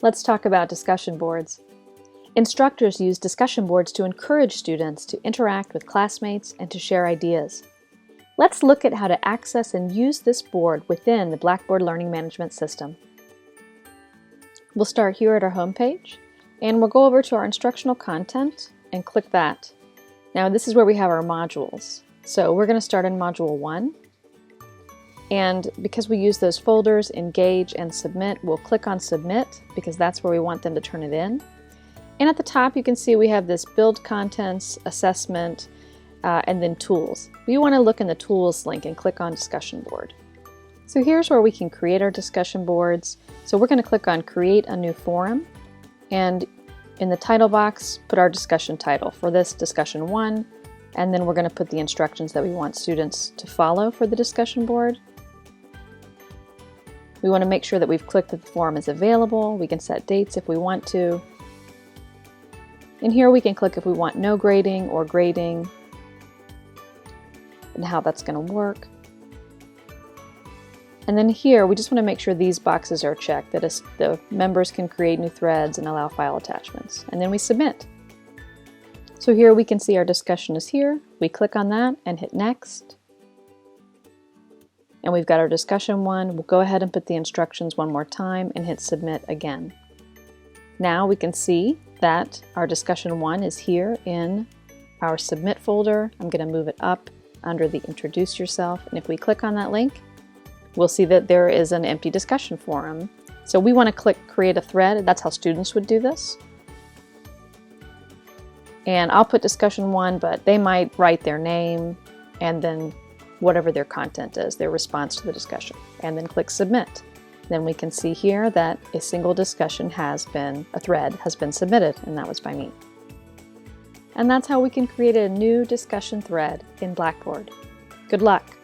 Let's talk about discussion boards. Instructors use discussion boards to encourage students to interact with classmates and to share ideas. Let's look at how to access and use this board within the Blackboard Learning Management System. We'll start here at our home page, and we'll go over to our instructional content and click that. Now this is where we have our modules. So we're going to start in Module 1. And because we use those folders, Engage and Submit, we'll click on Submit because that's where we want them to turn it in. And at the top you can see we have this Build Contents, Assessment, and then Tools. We want to look in the Tools link and click on Discussion Board. So here's where we can create our discussion boards. So we're going to click on Create a New Forum, and in the title box put our discussion title. For this, Discussion 1, and then we're going to put the instructions that we want students to follow for the discussion board. We want to make sure that we've clicked that the forum is available. We can set dates if we want to. And here we can click if we want no grading or grading and how that's going to work. And then here we just want to make sure these boxes are checked, that the members can create new threads and allow file attachments. And then we submit. So here we can see our discussion is here. We click on that and hit Next. And we've got our discussion one. We'll go ahead and put the instructions one more time and hit Submit again. Now we can see that our discussion one is here in our Submit folder. I'm going to move it up under the Introduce Yourself. And if we click on that link, we'll see that there is an empty discussion forum. So we want to click Create a Thread. That's how students would do this. And I'll put discussion one, but they might write their name and then whatever their content is, their response to the discussion, and then click Submit. Then we can see here that a single discussion a thread has been submitted, and that was by me. And that's how we can create a new discussion thread in Blackboard. Good luck!